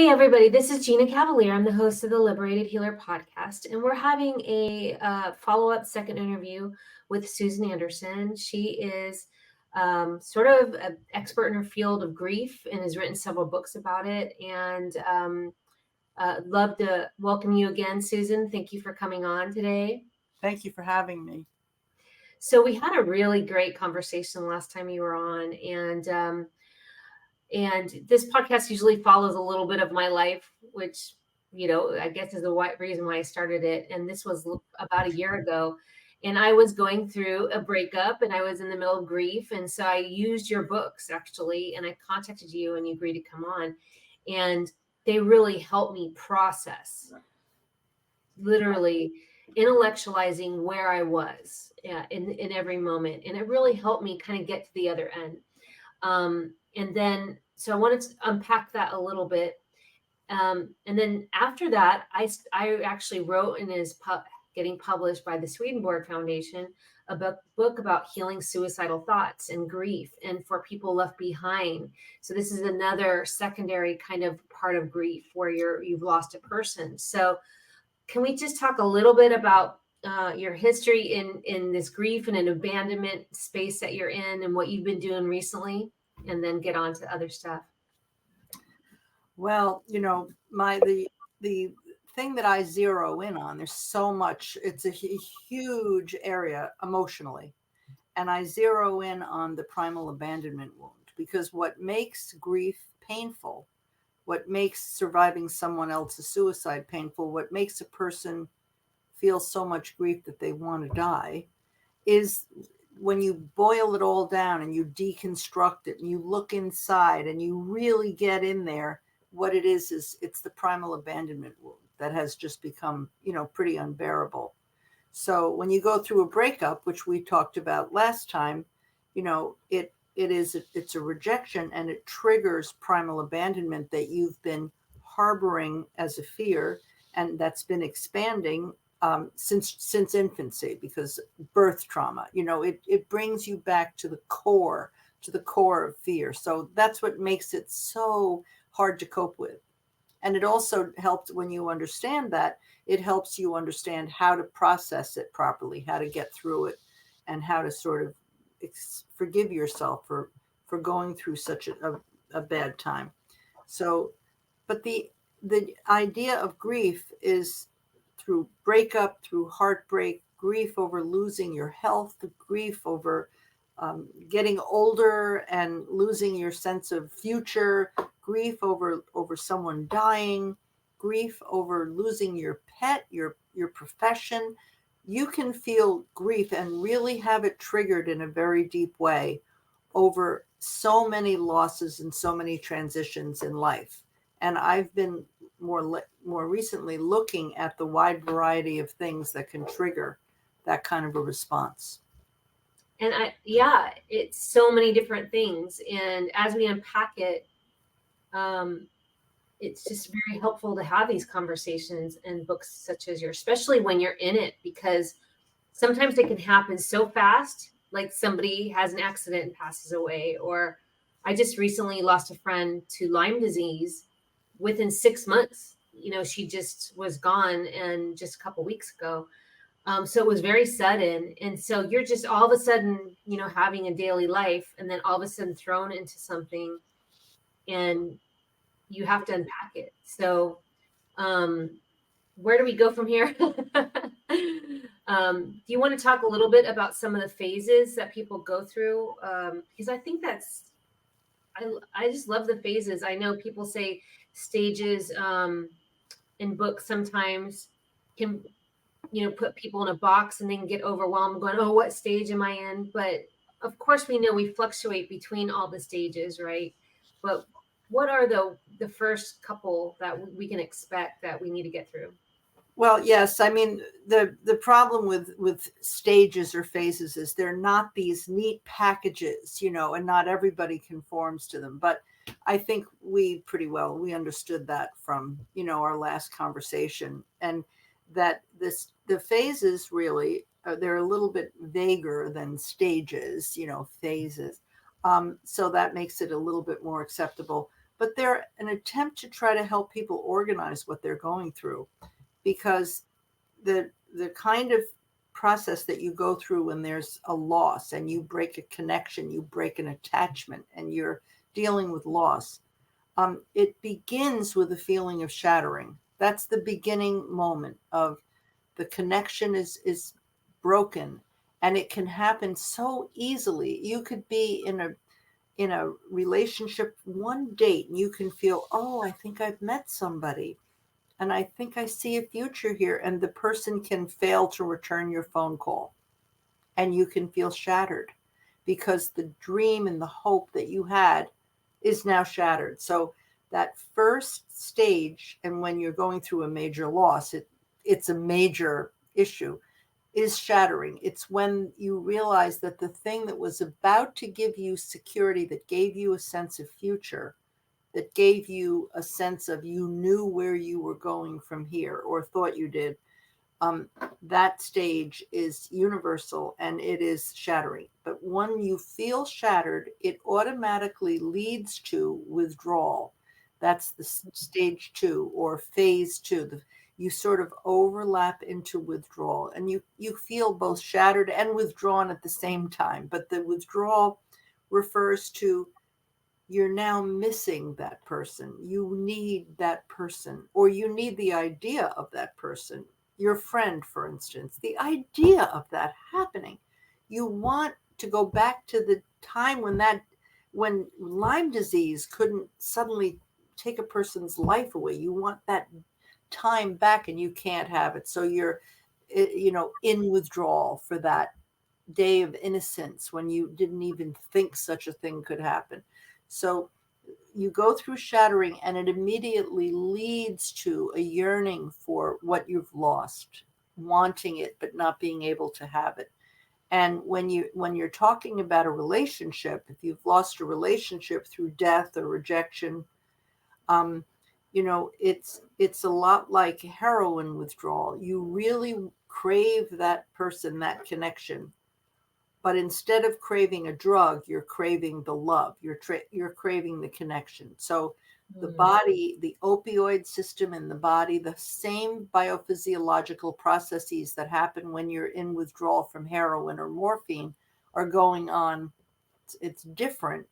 Hey, everybody, this is Gina Cavalier. I'm the host of the Liberated Healer podcast, and we're having a follow-up second interview with Susan Anderson. She is sort of an expert in her field of grief and has written several books about it. And love to welcome you again, Susan. Thank you for coming on today. Thank you for having me. So we had a really great conversation last time you were on, and this podcast usually follows a little bit of my life, which, I guess is the reason why I started it. And this was about a year ago. And I was going through a breakup and I was in the middle of grief. And so I used your books actually, and I contacted you and you agreed to come on. And they really helped me process, literally intellectualizing where I was in every moment. And it really helped me kind of get to the other end. And then, so I wanted to unpack that a little bit. And then after that, I actually wrote and is getting published by the Swedenborg Foundation a book about healing suicidal thoughts and grief and for people left behind. So this is another secondary kind of part of grief where you've lost a person. So can we just talk a little bit about your history in this grief and an abandonment space that you're in and what you've been doing recently? And then get on to other stuff. Well, the thing that I zero in on, there's so much, it's a huge area emotionally. And I zero in on the primal abandonment wound, because what makes grief painful, what makes surviving someone else's suicide painful, what makes a person feel so much grief that they want to die is when you boil it all down and you deconstruct it and you look inside and you really get in there, what it is it's the primal abandonment wound that has just become, pretty unbearable. So when you go through a breakup, which we talked about last time, it's a rejection and it triggers primal abandonment that you've been harboring as a fear, and that's been expanding since infancy, because birth trauma, it brings you back to the core of fear. So that's what makes it so hard to cope with. And it also helps when you understand that, it helps you understand how to process it properly, how to get through it, and how to sort of forgive yourself for going through such a bad time. So, but the idea of grief is through breakup, through heartbreak, grief over losing your health, grief over getting older and losing your sense of future, grief over someone dying, grief over losing your pet, your profession. You can feel grief and really have it triggered in a very deep way over so many losses and so many transitions in life. And I've been more recently looking at the wide variety of things that can trigger that kind of a response. And it's so many different things. And as we unpack it, it's just very helpful to have these conversations and books such as yours, especially when you're in it, because sometimes it can happen so fast, like somebody has an accident and passes away. Or I just recently lost a friend to Lyme disease within 6 months. She just was gone, and just a couple weeks ago. So it was very sudden. And so you're just all of a sudden, having a daily life, and then all of a sudden thrown into something, and you have to unpack it. So where do we go from here? Do you want to talk a little bit about some of the phases that people go through? Because I think I just love the phases. I know people say stages in books sometimes can, put people in a box and then get overwhelmed going, oh, what stage am I in? But of course we know we fluctuate between all the stages, right? But what are the first couple that we can expect that we need to get through? Well, yes. I mean, the problem with stages or phases is they're not these neat packages, and not everybody conforms to them. But I think we understood that from, our last conversation, and that the phases really, they're a little bit vaguer than stages, phases. So that makes it a little bit more acceptable. but they're an attempt to try to help people organize what they're going through, because the kind of process that you go through when there's a loss and you break a connection, you break an attachment, and you're dealing with loss, it begins with a feeling of shattering. That's the beginning moment of the connection is broken, and it can happen so easily. You could be in a relationship, one date, and you can feel, oh, I think I've met somebody, and I think I see a future here, and the person can fail to return your phone call, and you can feel shattered because the dream and the hope that you had is now shattered. So that first stage, and when you're going through a major loss, it's a major issue, is shattering. It's when you realize that the thing that was about to give you security, that gave you a sense of future, that gave you a sense of you knew where you were going from here, or thought you did, that stage is universal and it is shattering. But when you feel shattered, it automatically leads to withdrawal. That's the stage 2 or phase 2. You sort of overlap into withdrawal, and you feel both shattered and withdrawn at the same time. But the withdrawal refers to you're now missing that person. You need that person, or you need the idea of that person, your friend, for instance, the idea of that happening. You want to go back to the time when Lyme disease couldn't suddenly take a person's life away. You want that time back, and you can't have it. So you're, in withdrawal for that day of innocence when you didn't even think such a thing could happen. So you go through shattering, and it immediately leads to a yearning for what you've lost, wanting it but not being able to have it. And when you're talking about a relationship, if you've lost a relationship through death or rejection, it's a lot like heroin withdrawal. You really crave that person, that connection. But instead of craving a drug, you're craving the love. You're craving the connection. So the body, the opioid system in the body, the same biophysiological processes that happen when you're in withdrawal from heroin or morphine are going on. It's different,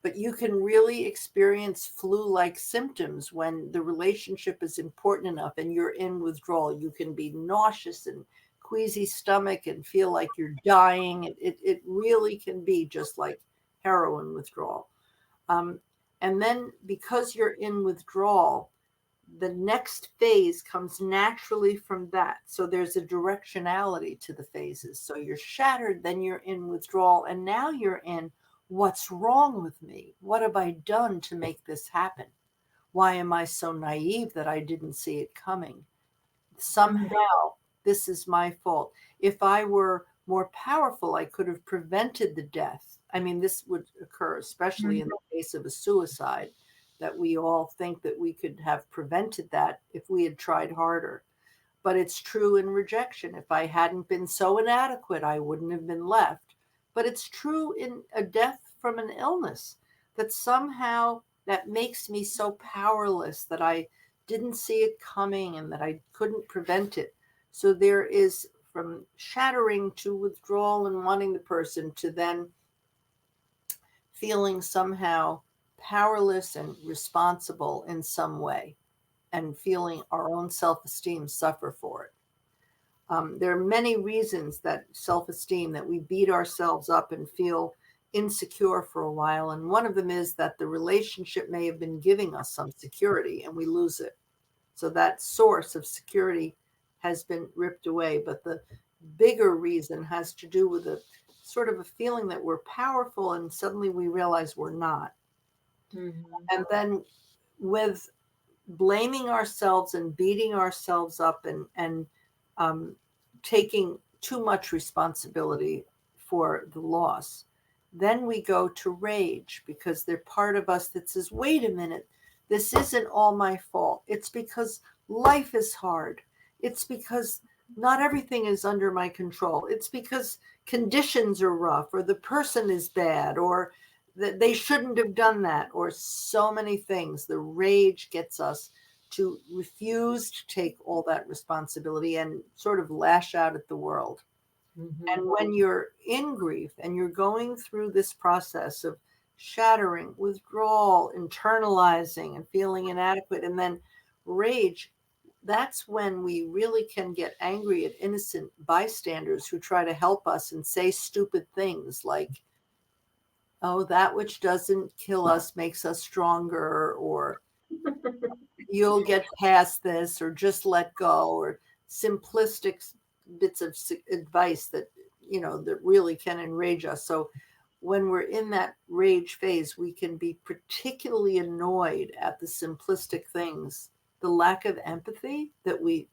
but you can really experience flu-like symptoms when the relationship is important enough and you're in withdrawal. You can be nauseous and queasy stomach and feel like you're dying. It really can be just like heroin withdrawal. And then because you're in withdrawal, the next phase comes naturally from that. So there's a directionality to the phases. So you're shattered, then you're in withdrawal, and now you're in what's wrong with me? What have I done to make this happen? Why am I so naive that I didn't see it coming? Somehow this is my fault. If I were more powerful, I could have prevented the death. I mean, this would occur, especially in the case of a suicide, that we all think that we could have prevented that if we had tried harder. But it's true in rejection. If I hadn't been so inadequate, I wouldn't have been left. But it's true in a death from an illness, that somehow that makes me so powerless that I didn't see it coming and that I couldn't prevent it. So there is, from shattering to withdrawal and wanting the person, to then feeling somehow powerless and responsible in some way, and feeling our own self-esteem suffer for it. There are many reasons that self-esteem, that we beat ourselves up and feel insecure for a while. And one of them is that the relationship may have been giving us some security and we lose it. So that source of security has been ripped away. But the bigger reason has to do with a sort of a feeling that we're powerful and suddenly we realize we're not. And then with blaming ourselves and beating ourselves up and taking too much responsibility for the loss, then we go to rage, because there's part of us that says, wait a minute, this isn't all my fault. It's because life is hard. It's because not everything is under my control. It's because conditions are rough, or the person is bad, or that they shouldn't have done that, or so many things. The rage gets us to refuse to take all that responsibility and sort of lash out at the world. Mm-hmm. And when you're in grief and you're going through this process of shattering, withdrawal, internalizing, and feeling inadequate, and then rage, that's when we really can get angry at innocent bystanders who try to help us and say stupid things like, oh, that which doesn't kill us makes us stronger, or you'll get past this, or just let go, or simplistic bits of advice that, that really can enrage us. So when we're in that rage phase, we can be particularly annoyed at the simplistic things, the lack of empathy that we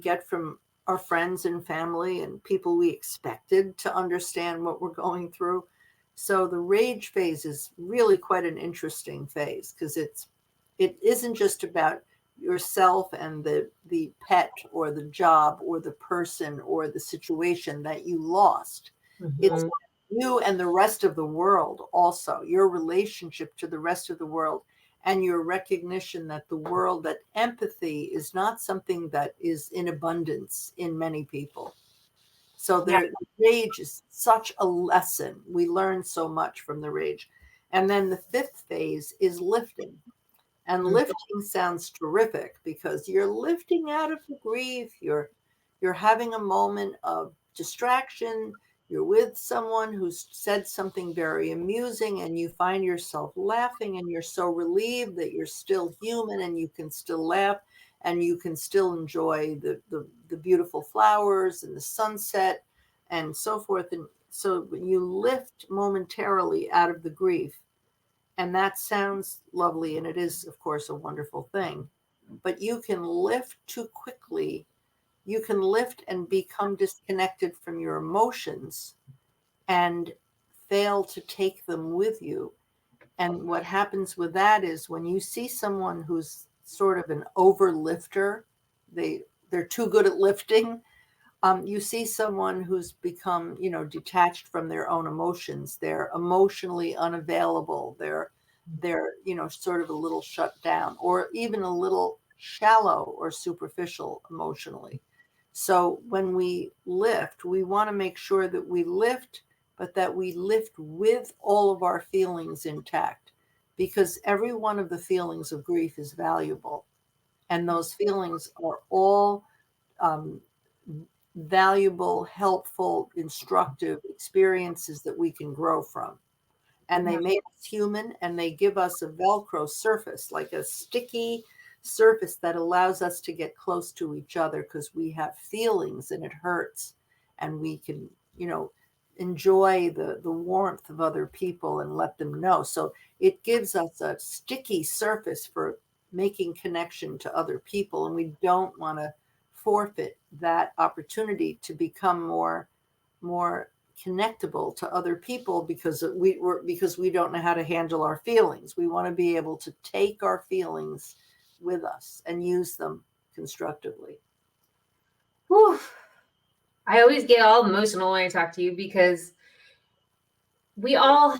get from our friends and family and people we expected to understand what we're going through. So the rage phase is really quite an interesting phase, because it isn't just about yourself and the pet or the job or the person or the situation that you lost. It's Mm-hmm. you and the rest of the world, also your relationship to the rest of the world, and your recognition that that empathy is not something that is in abundance in many people. So Yeah. the rage is such a lesson. We learn so much from the rage. And then the fifth phase is lifting. And Mm-hmm. lifting sounds terrific because you're lifting out of the grief. You're having a moment of distraction. You're with someone who's said something very amusing, and you find yourself laughing, and you're so relieved that you're still human and you can still laugh and you can still enjoy the beautiful flowers and the sunset and so forth. And so you lift momentarily out of the grief, and that sounds lovely, and it is, of course, a wonderful thing. But you can lift too quickly. You can lift and become disconnected from your emotions and fail to take them with you. And what happens with that is, when you see someone who's sort of an overlifter, they're too good at lifting. You see someone who's become, detached from their own emotions. They're emotionally unavailable. They're, sort of a little shut down, or even a little shallow or superficial emotionally. So when we lift, we want to make sure that we lift, but that we lift with all of our feelings intact, because every one of the feelings of grief is valuable. And those feelings are all um, valuable, helpful, instructive experiences that we can grow from. And they Yeah. make us human, and they give us a Velcro surface, like a sticky surface that allows us to get close to each other, because we have feelings and it hurts. And we can, enjoy the warmth of other people and let them know. So it gives us a sticky surface for making connection to other people. And we don't want to forfeit that opportunity to become more connectable to other people, because we don't know how to handle our feelings. We want to be able to take our feelings with us and use them constructively. Whew. I always get all emotional when I talk to you, because we all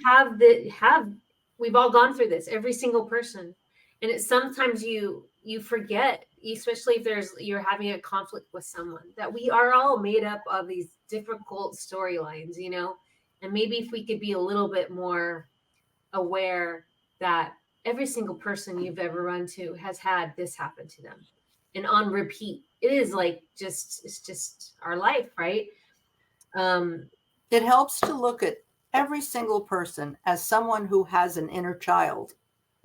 we've all gone through this, every single person. And it's sometimes you forget, especially if you're having a conflict with someone, that we are all made up of these difficult storylines, and maybe if we could be a little bit more aware that every single person you've ever run to has had this happen to them, and on repeat. It is like, it's just our life, right? um It helps to look at every single person as someone who has an inner child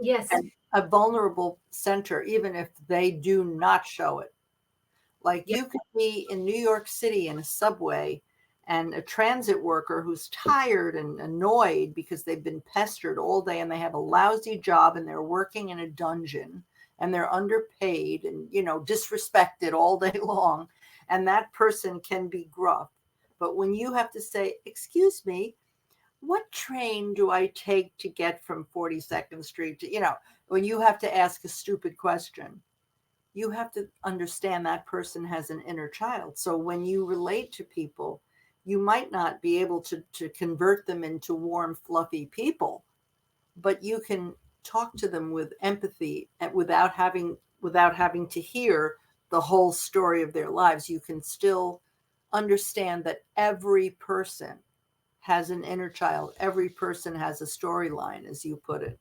yes. and a vulnerable center, even if they do not show it. Like, Yep. you could be in New York City in a subway, and a transit worker who's tired and annoyed because they've been pestered all day and they have a lousy job and they're working in a dungeon and they're underpaid and, disrespected all day long. And that person can be gruff. But when you have to say, excuse me, what train do I take to get from 42nd Street to, when you have to ask a stupid question, you have to understand that person has an inner child. So when you relate to people, you might not be able to convert them into warm, fluffy people, but you can talk to them with empathy and without having to hear the whole story of their lives. You can still understand that every person has an inner child. Every person has a storyline, as you put it.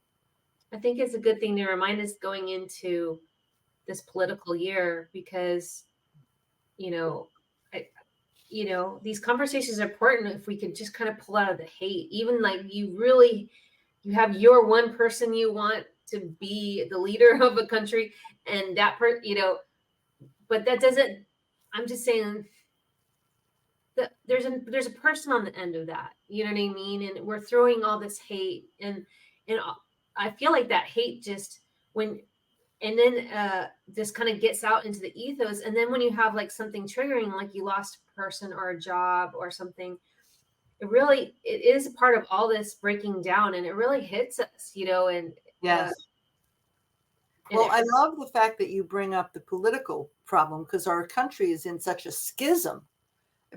I think it's a good thing to remind us going into this political year because, you know, I, these conversations are important if we can just kind of pull out of the hate. Even like you have your one person you want to be the leader of a country, and that but that doesn't. I'm just saying that there's a person on the end of that. You know what I mean? And we're throwing all this hate, and I feel like that hate just when and then just kind of gets out into the ethos. And then when you have like something triggering, like you lost a person or a job or something, it is a part of all this breaking down, and it really hits us, and Yes. Well, I love the fact that you bring up the political problem, because our country is in such a schism.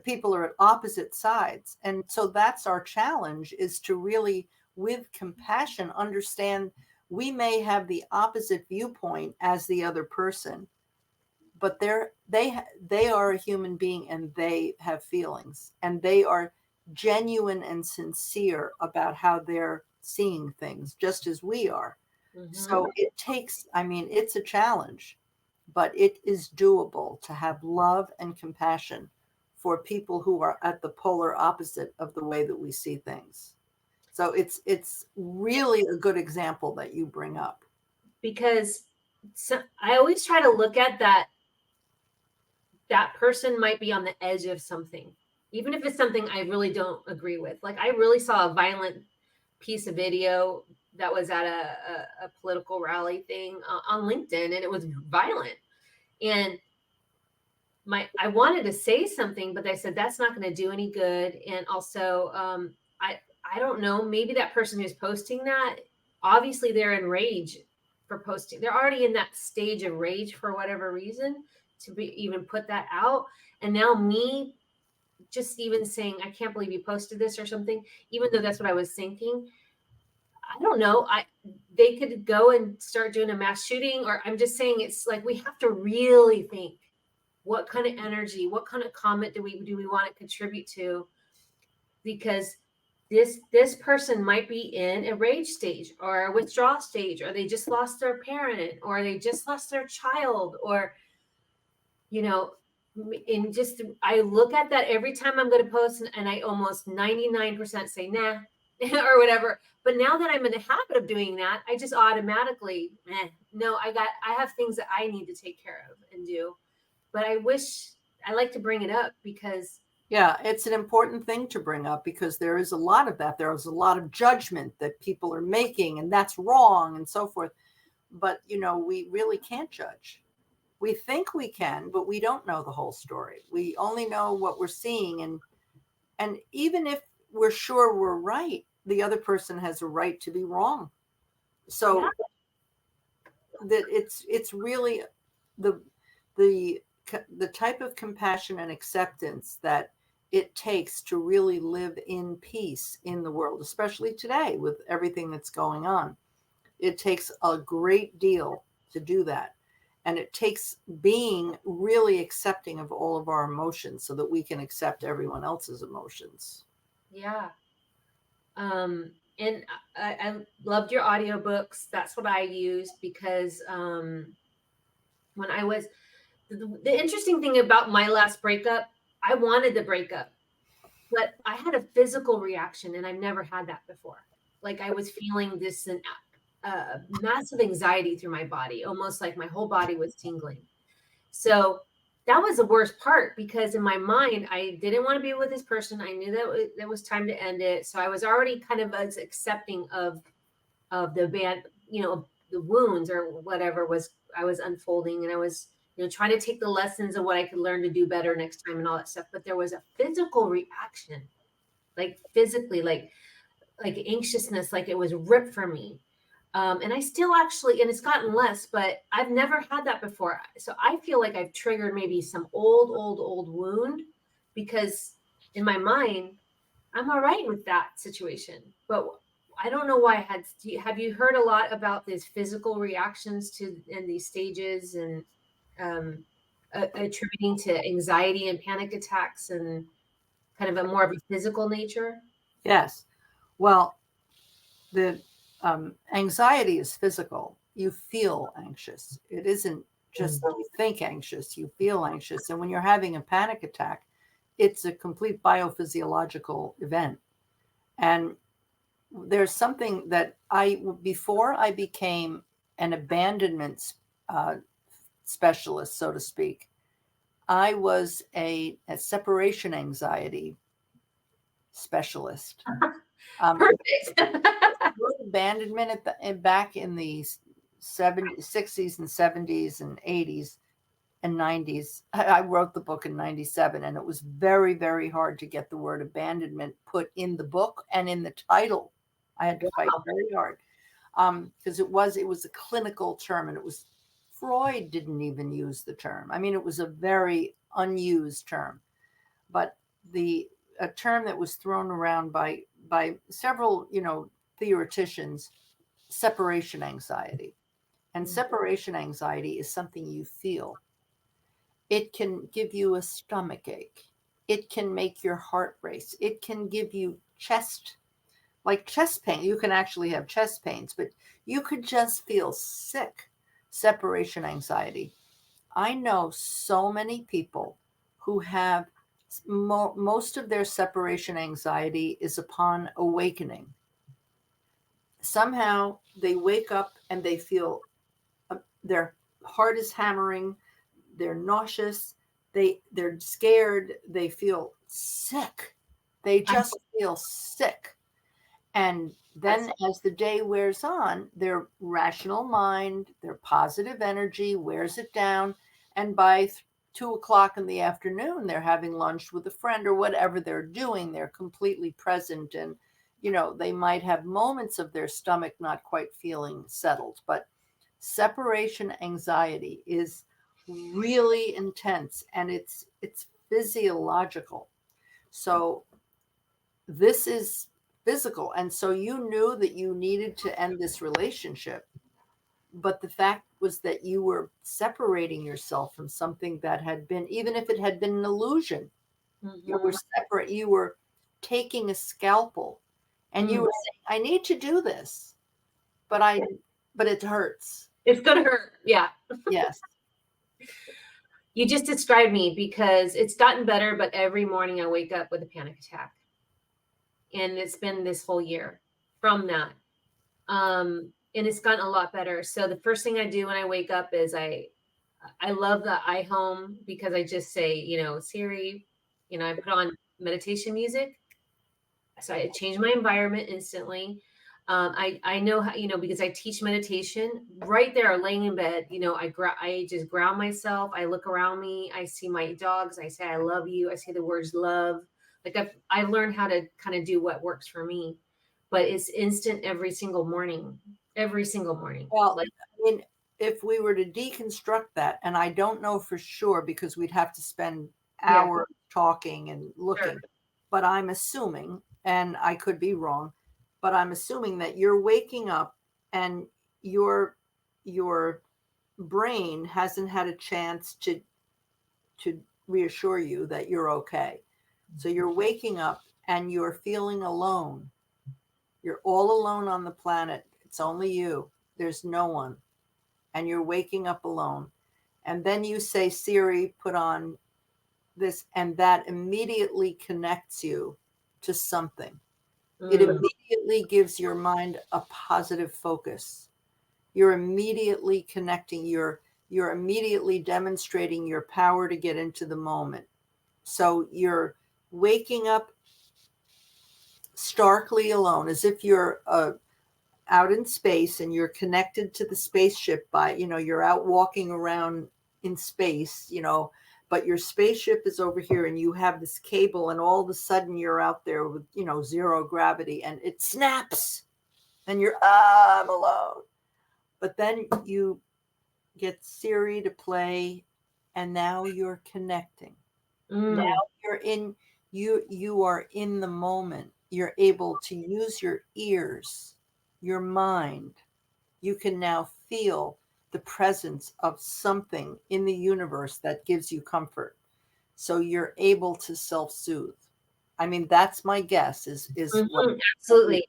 People are at opposite sides. And so that's our challenge, is to really, with compassion, understand we may have the opposite viewpoint as the other person, but they are a human being, and they have feelings, and they are genuine and sincere about how they're seeing things, just as we are. So it takes, it's a challenge, but it is doable to have love and compassion for people who are at the polar opposite of the way that we see things. So it's really a good example that you bring up. Because I always try to look at that person might be on the edge of something, even if it's something I really don't agree with. Like I really saw a violent piece of video that was at a political rally thing on LinkedIn, and it was violent. And I wanted to say something, but they said that's not going to do any good. And also, I don't know, maybe that person who's posting that, obviously they're in rage for posting. They're already in that stage of rage for whatever reason to even put that out. And now me just even saying, I can't believe you posted this or something, even though that's what I was thinking. I don't know. They could go and start doing a mass shooting, or I'm just saying it's like we have to really think what kind of energy, what kind of comment do we want to contribute to, because this person might be in a rage stage or a withdrawal stage, or they just lost their parent, or they just lost their child, or and just I look at that every time I'm going to post, and I almost 99% say nah or whatever. But now that I'm in the habit of doing that, I just automatically no, I have things that I need to take care of and do. But I like to bring it up because yeah, it's an important thing to bring up, because there is a lot of that. There is a lot of judgment that people are making, and that's wrong and so forth. But, we really can't judge. We think we can, but we don't know the whole story. We only know what we're seeing. And even if we're sure we're right, the other person has a right to be wrong. So that it's really the type of compassion and acceptance that it takes to really live in peace in the world, especially today with everything that's going on. It takes a great deal to do that. And it takes being really accepting of all of our emotions so that we can accept everyone else's emotions. Yeah. And I loved your audiobooks. That's what I used because when I was the interesting thing about my last breakup, I wanted the breakup, but I had a physical reaction, and I've never had that before. Like I was feeling this massive anxiety through my body, almost like my whole body was tingling. So that was the worst part, because in my mind, I didn't want to be with this person. I knew that it was time to end it. So I was already kind of as accepting of the the wounds or whatever I was unfolding, and I was trying to take the lessons of what I could learn to do better next time and all that stuff. But there was a physical reaction, like physically, like anxiousness, like it was ripped from me. And I still actually, and it's gotten less, but I've never had that before. So I feel like I've triggered maybe some old wound, because in my mind, I'm all right with that situation. But I don't know why I had, have you heard a lot about these physical reactions to in these stages and um, attributing to anxiety and panic attacks and kind of a more of a physical nature? Yes. Well, the anxiety is physical. You feel anxious. It isn't just you think anxious, you feel anxious. And when you're having a panic attack, it's a complete biophysiological event. And there's something that before I became an abandonment uh, specialist, so to speak, I was a separation anxiety specialist. Perfect. Abandonment back in the 60s and 70s and 80s and 90s. I wrote the book in 97, and it was very, very hard to get the word abandonment put in the book and in the title. I had to fight very hard because it was a clinical term, and it was Freud didn't even use the term. I mean, it was a very unused term, but a term that was thrown around by several, theoreticians, separation anxiety. And separation anxiety is something you feel. It can give you a stomach ache. It can make your heart race. It can give you like chest pain. You can actually have chest pains, but you could just feel sick. Separation anxiety. I know so many people who have most of their separation anxiety is upon awakening. Somehow they wake up and they feel their heart is hammering, they're nauseous, they're scared, they feel sick. They just feel sick. And then as the day wears on, their rational mind, their positive energy wears it down. And by 2 o'clock in the afternoon, they're having lunch with a friend or whatever they're doing. They're completely present. And, they might have moments of their stomach not quite feeling settled. But separation anxiety is really intense, and it's physiological. So this is physical. And so you knew that you needed to end this relationship. But the fact was that you were separating yourself from something that had been, even if it had been an illusion, you were separate. You were taking a scalpel and you were saying, I need to do this, but it hurts. It's going to hurt. Yeah. Yes. You just described me because it's gotten better, but every morning I wake up with a panic attack. And it's been this whole year from that. And it's gotten a lot better. So the first thing I do when I wake up is I love the iHome because I just say, Siri, I put on meditation music. So I change my environment instantly. I know how, because I teach meditation right there, laying in bed, I just ground myself. I look around me. I see my dogs. I say, I love you. I say the words love. Like I've learned how to kind of do what works for me, but it's instant every single morning. Well, Like, I mean, if we were to deconstruct that, and I don't know for sure because we'd have to spend yeah, hours talking and looking, sure. but I'm assuming, and I could be wrong, but I'm assuming that you're waking up and your brain hasn't had a chance to reassure you that you're okay. So you're waking up and you're feeling alone. You're all alone on the planet. It's only you. There's no one. And you're waking up alone. And then you say, Siri, put on this, and that immediately connects you to something. It immediately gives your mind a positive focus. You're immediately connecting. You're immediately demonstrating your power to get into the moment. So you're waking up starkly alone, as if you're out in space and you're connected to the spaceship by, you're out walking around in space, but your spaceship is over here and you have this cable, and all of a sudden you're out there with, zero gravity, and it snaps and I'm alone. But then you get Siri to play, and now you're connecting. Now you're in, you are in the moment. you're able to use your ears, your mind. You can now feel the presence of something in the universe that gives you comfort. So you're able to self-soothe. I mean, that's my guess is what we Absolutely.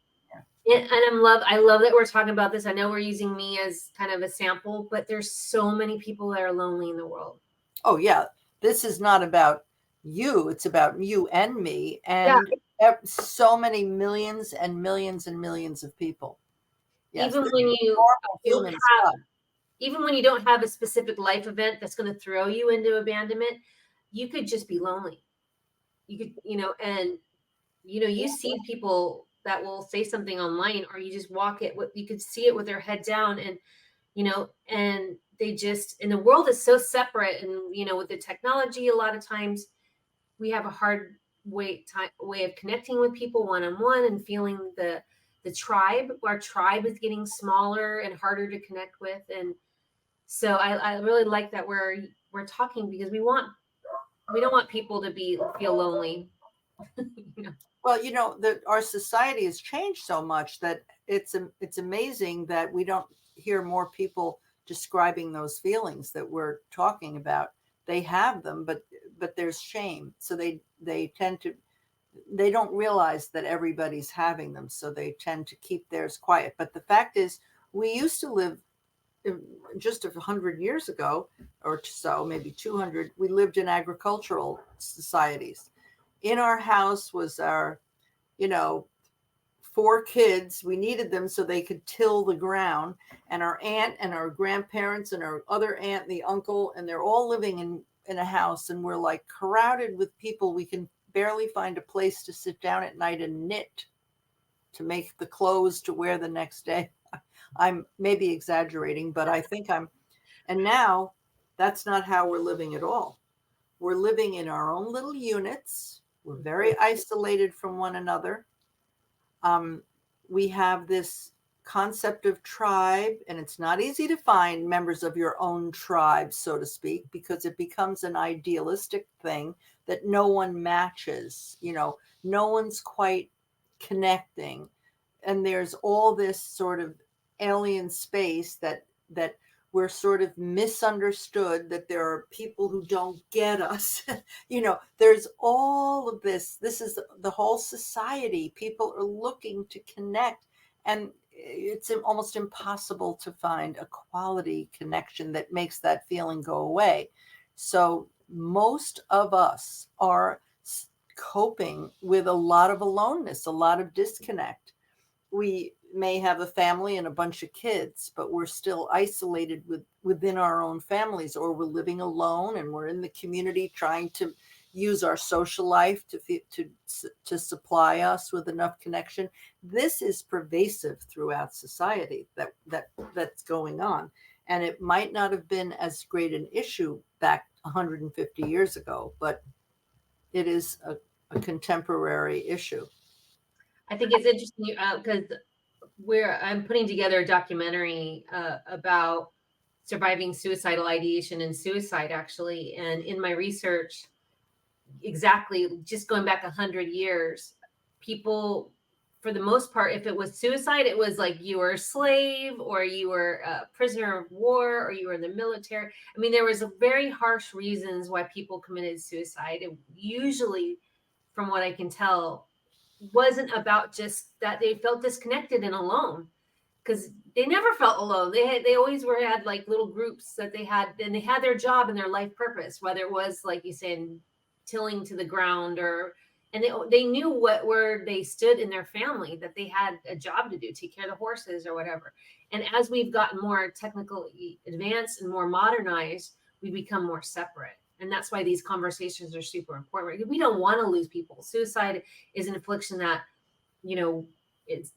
And I love that we're talking about this. I know we're using me as kind of a sample, but there's so many people that are lonely in the world. Oh yeah, this is not about you, it's about you and me Yeah. and so many millions and millions and millions of people. Yes, Even this when is you normal don't human stuff. even when you don't have a specific life event that's going to throw you into abandonment, you could just be lonely. You could, and you see people that will say something online, or you just walk it with, you could see it with their head down, and and they just, and the world is so separate, and with the technology, a lot of times we have a hard way of connecting with people one on one and feeling the tribe. Our tribe is getting smaller and harder to connect with, and so I really like that we're talking, because we don't want people to feel lonely. you know? Well, our society has changed so much that it's amazing that we don't hear more people describing those feelings that we're talking about. They have them, but there's shame, so they tend to, they don't realize that everybody's having them, so they tend to keep theirs quiet. But the fact is, we used to live just 100 years ago or so, maybe 200. We lived in agricultural societies. In our house was our, you know, 4 kids. We needed them so they could till the ground. And our aunt and our grandparents and our other aunt and the uncle, and they're all living in a house. And we're like crowded with people. We can barely find a place to sit down at night and knit to make the clothes to wear the next day. I'm maybe exaggerating, but I think and now that's not how we're living at all. We're living in our own little units. We're very isolated from one another. Um, we have this concept of tribe, and it's not easy to find members of your own tribe, so to speak, because it becomes an idealistic thing that no one matches. No one's quite connecting, and there's all this sort of alien space that we're sort of misunderstood, that there are people who don't get us. There's all of this is the whole society. People are looking to connect, and it's almost impossible to find a quality connection that makes that feeling go away. So most of us are coping with a lot of aloneness, a lot of disconnect. We may have a family and a bunch of kids, but we're still isolated within our own families, or we're living alone and we're in the community trying to use our social life to supply us with enough connection. This is pervasive throughout society, that's going on. And it might not have been as great an issue back 150 years ago, but it is a contemporary issue. I think it's interesting, because I'm putting together a documentary about surviving suicidal ideation and suicide, actually. And in my research, exactly, just going back 100 years, people, for the most part, if it was suicide, it was like you were a slave, or you were a prisoner of war, or you were in the military. I mean, there was very harsh reasons why people committed suicide. It usually, from what I can tell, wasn't about just that they felt disconnected and alone, because they never felt alone. They always had like little groups that they had, and they had their job and their life purpose, whether it was, like you said, tilling to the ground, and they knew where they stood in their family, that they had a job to do, take care of the horses or whatever. And as we've gotten more technically advanced and more modernized, we become more separate. And that's why these conversations are super important, right? We don't want to lose people. Suicide is an affliction that, it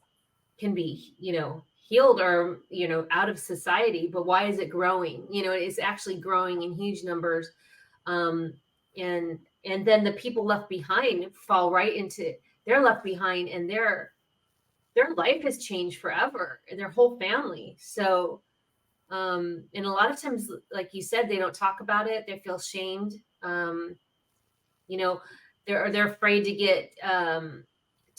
can be, healed, or, out of society. But why is it growing? It's actually growing in huge numbers. Um, and then the people left behind fall right into, they're left behind, and their life has changed forever, and their whole family. So, and a lot of times, like you said, they don't talk about it. They feel shamed. You know, they're afraid to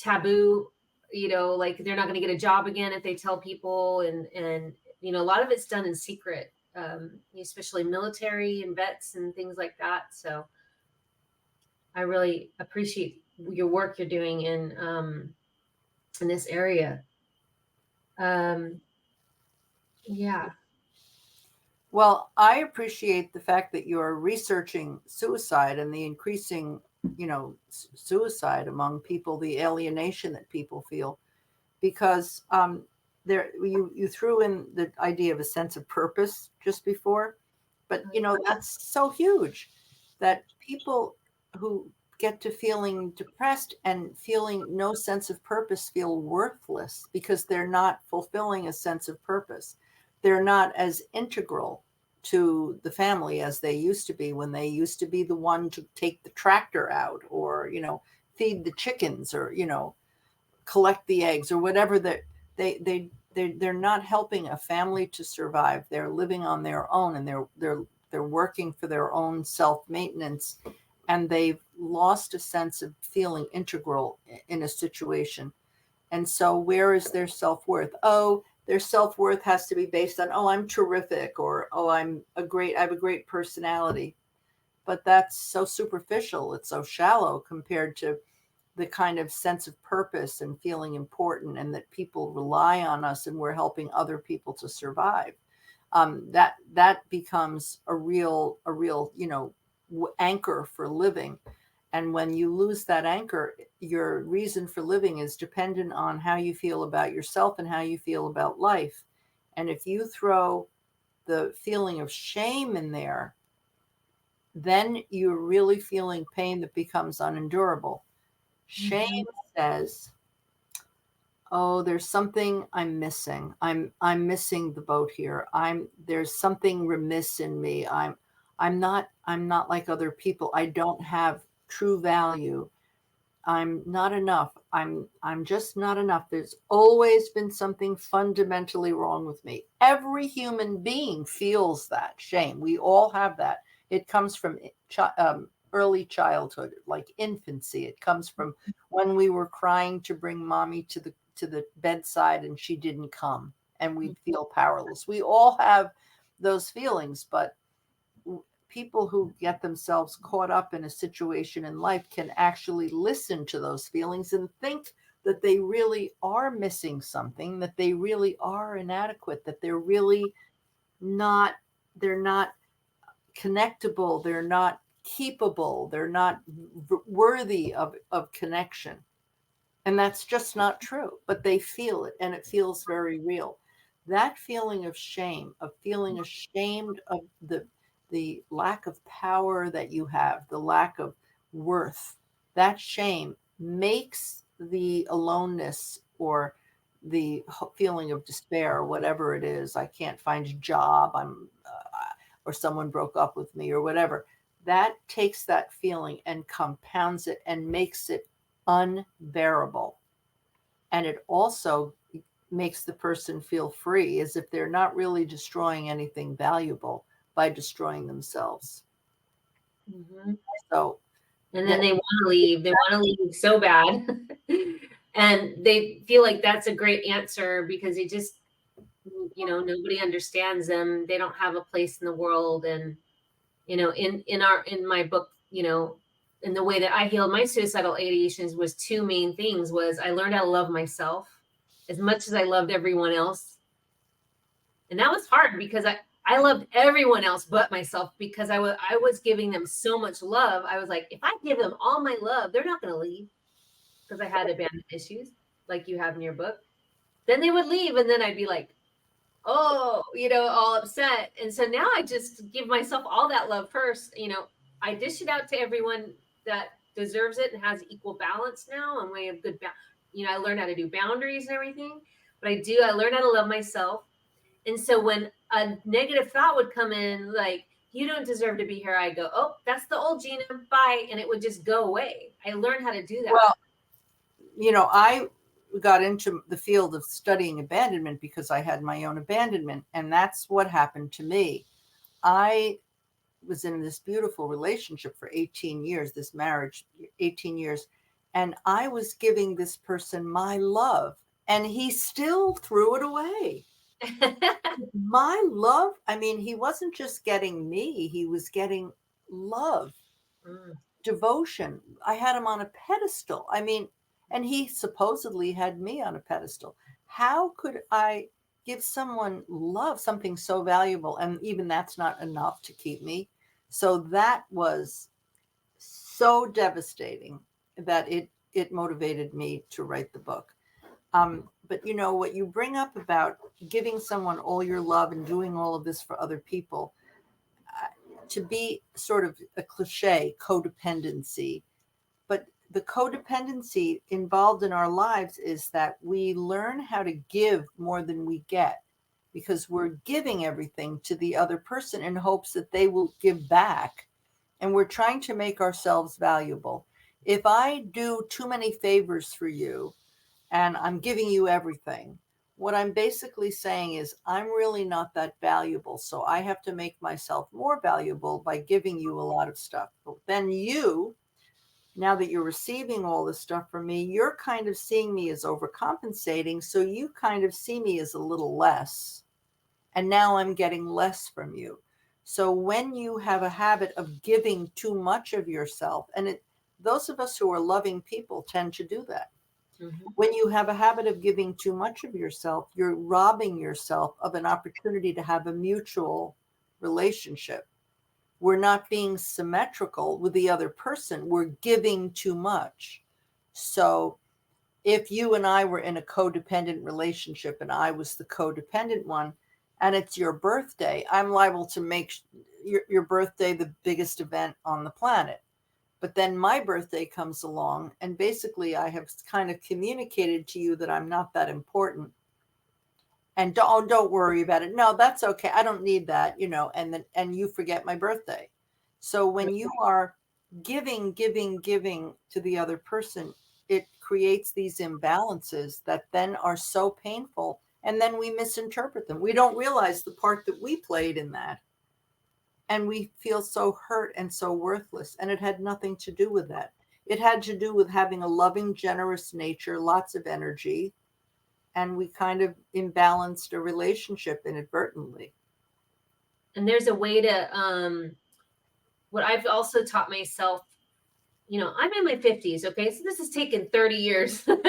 taboo, like they're not going to get a job again if they tell people. And, a lot of it's done in secret, especially military and vets and things like that. So I really appreciate your work you're doing in this area. Yeah. Well, I appreciate the fact that you're researching suicide and the increasing, suicide among people, the alienation that people feel, because you threw in the idea of a sense of purpose just before, but that's so huge that people who get to feeling depressed and feeling no sense of purpose feel worthless because they're not fulfilling a sense of purpose. They're not as integral to the family as they used to be, when they used to be the one to take the tractor out, or feed the chickens, or collect the eggs, or whatever. They're not helping a family to survive. They're living on their own, and they're working for their own self-maintenance, and they've lost a sense of feeling integral in a situation. And so where is their self-worth? Oh, their self-worth has to be based on, oh, I'm terrific, or, oh, I have a great personality. But that's so superficial. It's so shallow compared to the kind of sense of purpose and feeling important, and that people rely on us and we're helping other people to survive. That becomes a real anchor for living. And when you lose that anchor, your reason for living is dependent on how you feel about yourself and how you feel about life. And if you throw the feeling of shame in there, then you're really feeling pain that becomes unendurable. Shame says, oh, there's something I'm missing. I'm missing the boat here. There's something remiss in me. I'm not like other people. I don't have true value. I'm not enough. I'm just not enough. There's always been something fundamentally wrong with me. Every human being feels that shame. We all have that. It comes from early childhood, like infancy. It comes from when we were crying to bring mommy to the bedside and she didn't come, and we feel powerless. We all have those feelings, but people who get themselves caught up in a situation in life can actually listen to those feelings and think that they really are missing something, that they really are inadequate, that they're really not, they're not connectable, they're not keepable, they're not worthy of connection. And that's just not true, but they feel it, and it feels very real. That feeling of shame, of feeling ashamed of the lack of power that you have, the lack of worth, that shame makes the aloneness, or the feeling of despair, or whatever it is. I can't find a job, or someone broke up with me, or whatever. That takes that feeling and compounds it and makes it unbearable. And it also makes the person feel free, as if they're not really destroying anything valuable by destroying themselves. So, and then they want to leave. They want to leave so bad. And they feel like that's a great answer because they just, nobody understands them. They don't have a place in the world. And, in my book, in the way that I healed my suicidal ideations was two main things. Was I learned how to love myself as much as I loved everyone else. And that was hard because I loved everyone else but myself, because I was giving them so much love. I was like, if I give them all my love, they're not going to leave, because I had abandonment issues like you have in your book. Then they would leave, and then I'd be like, oh, all upset. And so now I just give myself all that love first. I dish it out to everyone that deserves it and has equal balance now, and we have good I learned how to do boundaries and everything. But I learned how to love myself. And so when a negative thought would come in, like, you don't deserve to be here, I go, oh, that's the old Gina, bye. And it would just go away. I learned how to do that. Well, I got into the field of studying abandonment because I had my own abandonment. And that's what happened to me. I was in this beautiful relationship for 18 years, this marriage, 18 years. And I was giving this person my love, and he still threw it away. My love, I mean, he wasn't just getting me, he was getting love, Mm, devotion. I had him on a pedestal. I mean, and he supposedly had me on a pedestal. How could I give someone love, something so valuable? And even that's not enough to keep me. So that was so devastating that it motivated me to write the book. But you know what you bring up about giving someone all your love and doing all of this for other people, to be sort of a cliche, codependency. But the codependency involved in our lives is that we learn how to give more than we get because we're giving everything to the other person in hopes that they will give back. And we're trying to make ourselves valuable. If I do too many favors for you and I'm giving you everything, what I'm basically saying is I'm really not that valuable. So I have to make myself more valuable by giving you a lot of stuff. But then you, now that you're receiving all this stuff from me, you're kind of seeing me as overcompensating. So you kind of see me as a little less. And now I'm getting less from you. So when you have a habit of giving too much of yourself, and those of us who are loving people tend to do that. mhm. When you have a habit of giving too much of yourself, you're robbing yourself of an opportunity to have a mutual relationship. We're not being symmetrical with the other person. We're giving too much. So if you and I were in a codependent relationship and I was the codependent one, and it's your birthday, I'm liable to make your birthday the biggest event on the planet. But then my birthday comes along, and basically I have kind of communicated to you that I'm not that important. And don't worry about it. No, that's okay. I don't need that, and you forget my birthday. So when you are giving to the other person, it creates these imbalances that then are so painful, and then we misinterpret them. We don't realize the part that we played in that, and we feel so hurt and so worthless, and it had nothing to do with that. It had to do with having a loving, generous nature, lots of energy, and we kind of imbalanced a relationship inadvertently. And there's a way to what I've also taught myself, I'm in my 50s, okay? So this has taken 30 years. I'm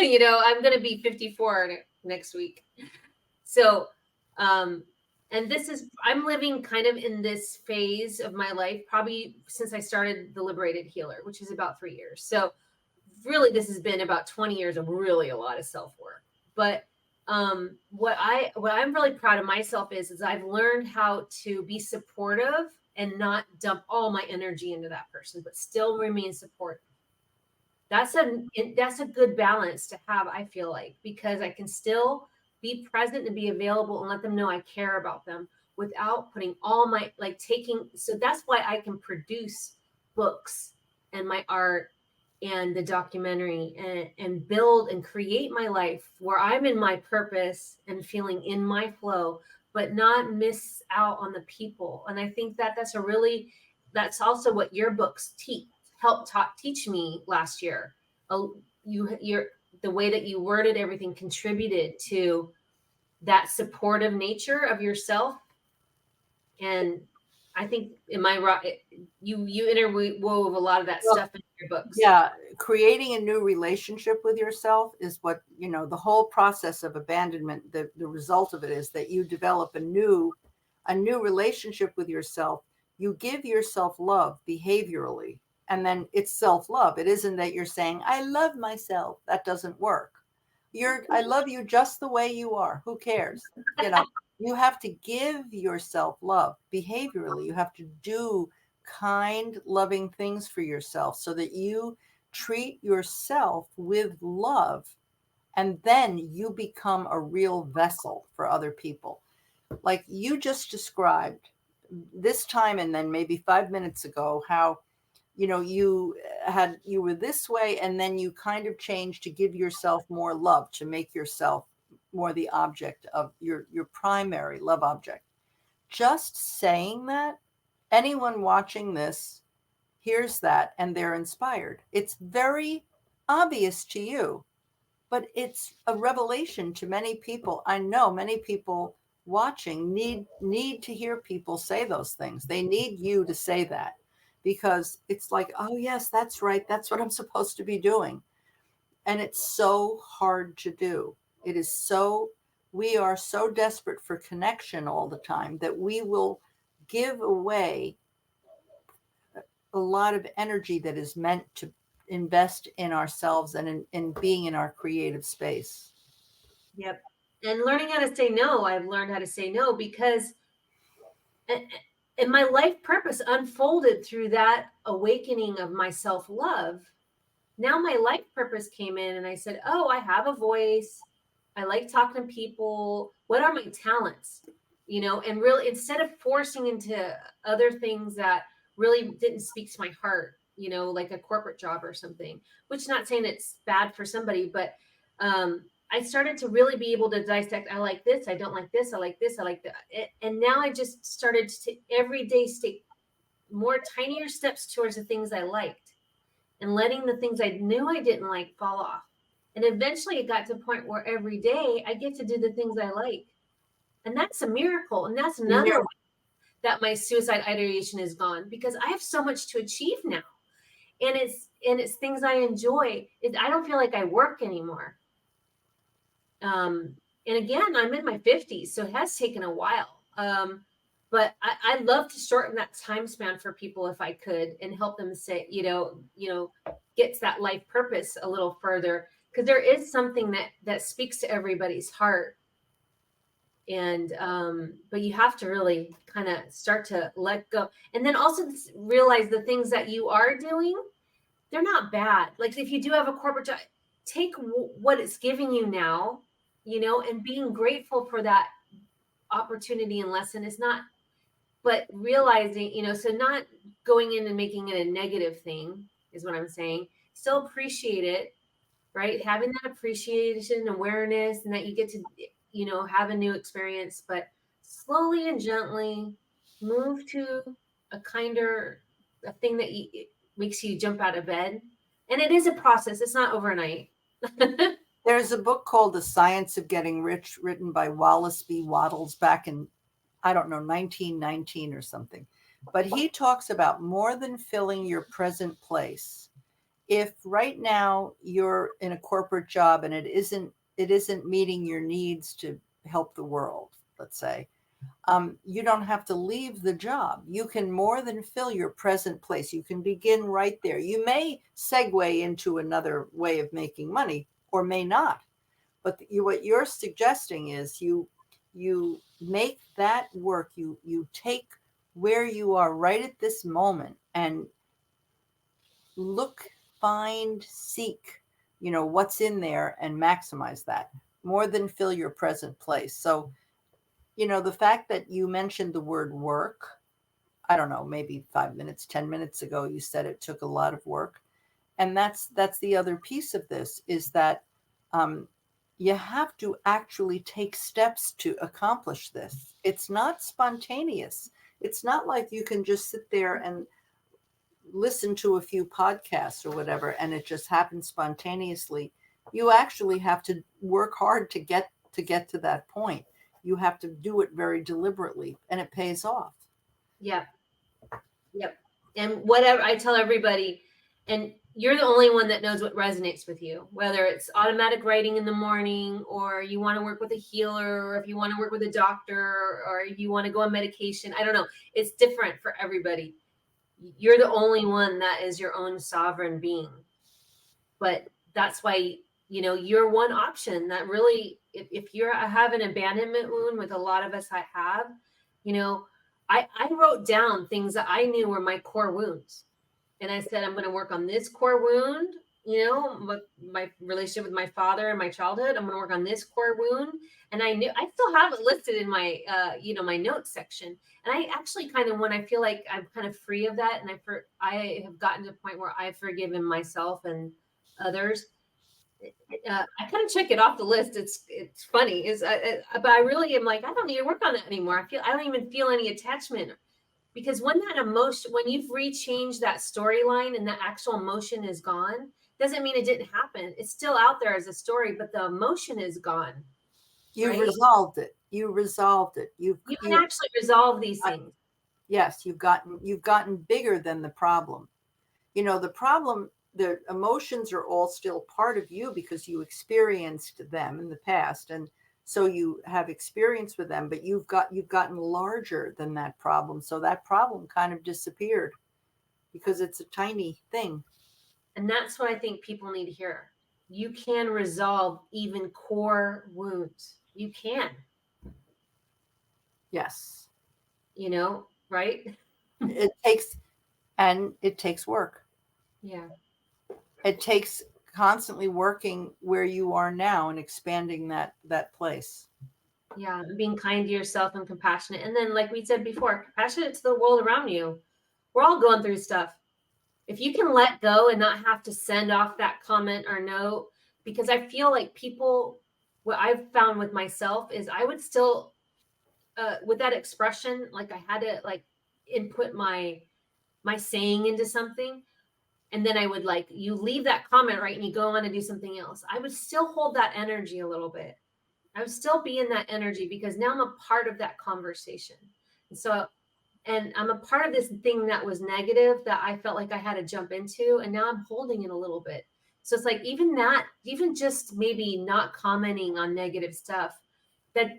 going to be 54 next week. So, and I'm living kind of in this phase of my life, probably since I started the Liberated Healer, which is about 3 years. So, really, this has been about 20 years of really a lot of self work. But what I'm really proud of myself is I've learned how to be supportive and not dump all my energy into that person, but still remain supportive. That's a good balance to have, I feel like, because I can still be present and be available and let them know I care about them without putting all my so that's why I can produce books and my art and the documentary and build and create my life where I'm in my purpose and feeling in my flow, but not miss out on the people. And I think that's also what your books teach me last year. You're the way that you worded everything contributed to that supportive nature of yourself. And I think you interwove a lot of that Well, stuff in your books. yeah, creating a new relationship with yourself is what, the whole process of abandonment, the result of it is that you develop a new relationship with yourself. You give yourself love behaviorally, and then it's self-love. It isn't that you're saying, I love myself. That doesn't work. I love you just the way you are. Who cares? You have to give yourself love behaviorally. You have to do kind, loving things for yourself so that you treat yourself with love, and then you become a real vessel for other people. Like you just described this time, and then maybe 5 minutes ago, how you were this way, and then you kind of changed to give yourself more love, to make yourself more the object of your primary love object. Just saying that, anyone watching this hears that and they're inspired. It's very obvious to you, but it's a revelation to many people. I know many people watching need to hear people say those things. They need you to say that, because it's like, oh yes, that's right, that's what I'm supposed to be doing. And it's so hard to do. It is so, we are so desperate for connection all the time that we will give away a lot of energy that is meant to invest in ourselves and in being in our creative space. Yep. And learning how to say no, I've learned how to say no because and my life purpose unfolded through that awakening of my self-love. Now my life purpose came in and I said, oh, I have a voice. I like talking to people. What are my talents? And really, instead of forcing into other things that really didn't speak to my heart, like a corporate job or something, which not saying it's bad for somebody, but I started to really be able to dissect. I like this. I don't like this. I like this. I like that. And now I just started to every day take more tinier steps towards the things I liked and letting the things I knew I didn't like fall off. And eventually it got to a point where every day I get to do the things I like. And that's a miracle. And that's another way that my suicide ideation is gone, because I have so much to achieve now. And it's things I enjoy. I don't feel like I work anymore. And again, I'm in my 50s, so it has taken a while. But I'd love to shorten that time span for people if I could, and help them say, get to that life purpose a little further, because there is something that speaks to everybody's heart. And but you have to really kind of start to let go, and then also realize the things that you are doing, they're not bad. Like if you do have a corporate job, take what it's giving you now, and being grateful for that opportunity and lesson is not, but realizing, so not going in and making it a negative thing is what I'm saying. Still appreciate it, right? Having that appreciation, awareness, and that you get to, have a new experience, but slowly and gently move to a thing that makes you jump out of bed. And it is a process. It's not overnight. There's a book called The Science of Getting Rich, written by Wallace B. Wattles back in, I don't know, 1919 or something. But he talks about more than filling your present place. If right now you're in a corporate job and it isn't meeting your needs to help the world, let's say, you don't have to leave the job. You can more than fill your present place. You can begin right there. You may segue into another way of making money, or may not. But what you're suggesting is you make that work. You take where you are right at this moment and look, find, seek, what's in there, and maximize that more than fill your present place. So, the fact that you mentioned the word work, I don't know, maybe 5 minutes, 10 minutes ago, you said it took a lot of work. And that's the other piece of this, is that you have to actually take steps to accomplish this. It's not spontaneous. It's not like you can just sit there and listen to a few podcasts or whatever and it just happens spontaneously. You actually have to work hard to get to that point. You have to do it very deliberately, and it pays off. Yep. And whatever I tell everybody, and you're the only one that knows what resonates with you, whether it's automatic writing in the morning, or you want to work with a healer, or if you want to work with a doctor, or you want to go on medication. I don't know. It's different for everybody. You're the only one that is your own sovereign being. But that's why, you're one option that really, if I have an abandonment wound, with a lot of us I have, I wrote down things that I knew were my core wounds. And I said, I'm going to work on this core wound, my relationship with my father in my childhood. I'm going to work on this core wound. And I still have it listed in my, my notes section. And I actually kind of, when I feel like I'm kind of free of that, and I have gotten to a point where I've forgiven myself and others, I kind of check it off the list. It's funny, but I really am like, I don't need to work on that anymore. I don't even feel any attachment, because when that emotion, when you've rechanged that storyline and the actual emotion is gone, doesn't mean it didn't happen. It's still out there as a story, but the emotion is gone. You've Right? resolved it. You resolved it. You can actually resolve these things. Yes, you've gotten bigger than the problem. You know, the problem, the emotions are all still part of you because you experienced them in the past, and so you have experience with them, but you've gotten larger than that problem. So that problem kind of disappeared because it's a tiny thing. And that's what I think people need to hear. You can resolve even core wounds. You can, Yes. right? It takes work. Yeah. It takes constantly working where you are now and expanding that place. Yeah. Being kind to yourself and compassionate. And then, like we said before, compassionate to the world around you. We're all going through stuff. If you can let go and not have to send off that comment or note, because I feel like people, what I've found with myself is I would still, with that expression, like I had to like input my saying into something, and then I would like, you leave that comment, right, and you go on to do something else. I would still hold that energy a little bit. I would still be in that energy because now I'm a part of that conversation. And so, and I'm a part of this thing that was negative that I felt like I had to jump into, and now I'm holding it a little bit. So it's like even that, even just maybe not commenting on negative stuff, that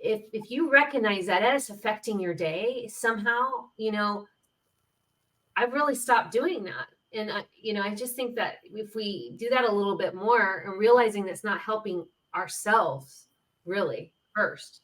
if you recognize that it's affecting your day somehow, I've really stopped doing that. And I just think that if we do that a little bit more and realizing that's not helping ourselves really first.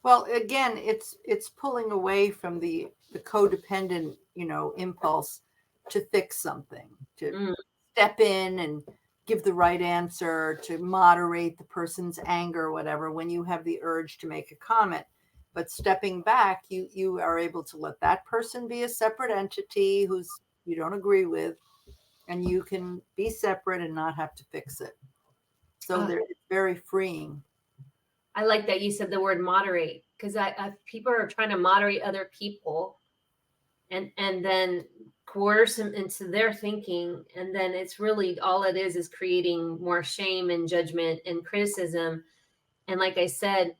Well, again, it's pulling away from the codependent, impulse to fix something, to Mm. step in and give the right answer, to moderate the person's anger or whatever when you have the urge to make a comment. But stepping back, you are able to let that person be a separate entity who's you don't agree with, and you can be separate and not have to fix it. So it's very freeing. I like that you said the word moderate, because people are trying to moderate other people and then coerce them into their thinking, and then it's really all it is creating more shame and judgment and criticism. And like I said,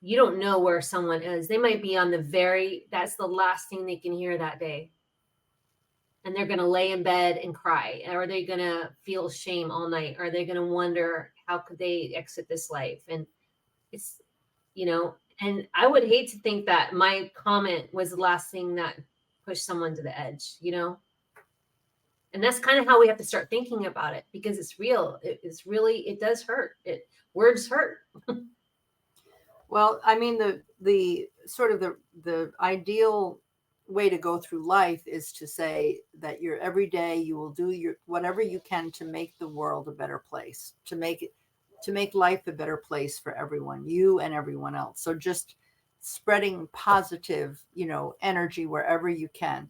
you don't know where someone is. They might be on that's the last thing they can hear that day, and they're going to lay in bed and cry. Are they going to feel shame all night? Are they going to wonder how could they exit this life? And it's, and I would hate to think that my comment was the last thing that pushed someone to the edge, and that's kind of how we have to start thinking about it, because it's real. It does hurt. Words hurt. Well, I mean, the sort of the ideal way to go through life is to say that you're every day you will do your whatever you can to make the world a better place, to make life a better place for everyone, you and everyone else. So just spreading positive, energy wherever you can.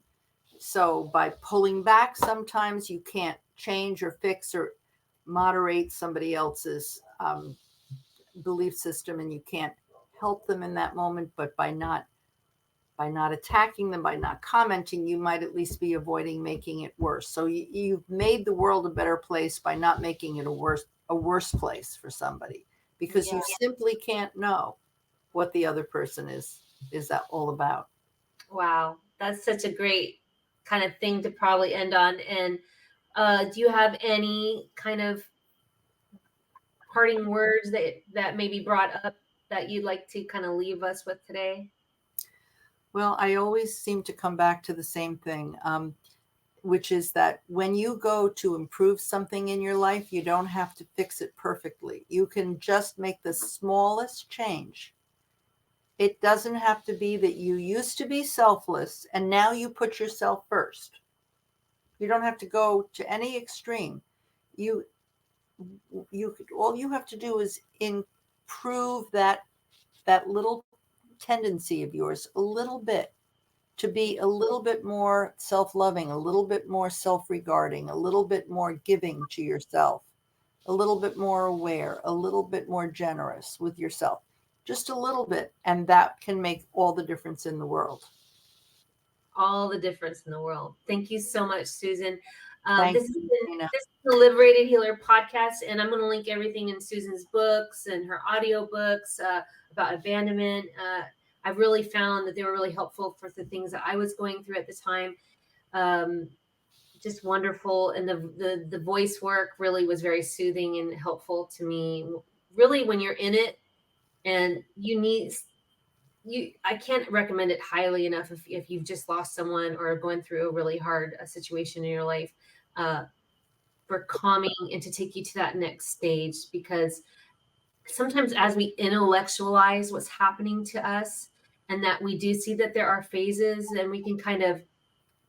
So by pulling back, sometimes you can't change or fix or moderate somebody else's belief system, and you can't help them in that moment. But by not attacking them, by not commenting, you might at least be avoiding making it worse. So you've made the world a better place by not making it a worse place for somebody, because you simply can't know what the other person is that all about. Wow, that's such a great kind of thing to probably end on. And do you have any kind of parting words that maybe brought up that you'd like to kind of leave us with today? Well, I always seem to come back to the same thing, which is that when you go to improve something in your life, you don't have to fix it perfectly. You can just make the smallest change. It doesn't have to be that you used to be selfless and now you put yourself first. You don't have to go to any extreme. You all you have to do is improve that little tendency of yours a little bit, to be a little bit more self-loving, a little bit more self-regarding, a little bit more giving to yourself, a little bit more aware, a little bit more generous with yourself, just a little bit. And that can make all the difference in the world. all the difference in the world. Thank you so much, Susan. Thank This has you, been Gina. this is the Liberated Healer podcast, and I'm going to link everything in Susan's books and her audio books about abandonment. I've really found that they were really helpful for the things that I was going through at the time. Just wonderful, and the voice work really was very soothing and helpful to me. Really, when you're in it, and I can't recommend it highly enough if you've just lost someone or going through a really hard situation in your life, for calming and to take you to that next stage, because sometimes as we intellectualize what's happening to us, and that we do see that there are phases, and we can kind of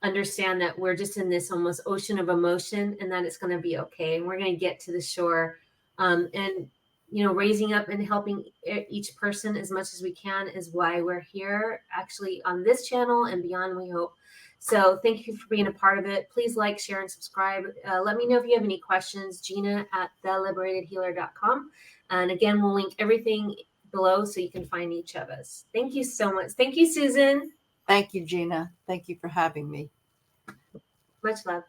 understand that we're just in this almost ocean of emotion, and that it's going to be okay, and we're going to get to the shore. And raising up and helping each person as much as we can is why we're here, actually, on this channel and beyond, we hope. So thank you for being a part of it. Please like, share, and subscribe. Let me know if you have any questions. Gina at theliberatedhealer.com. And again, we'll link everything below so you can find each of us. Thank you so much. Thank you, Susan. Thank you, Gina. Thank you for having me. Much love.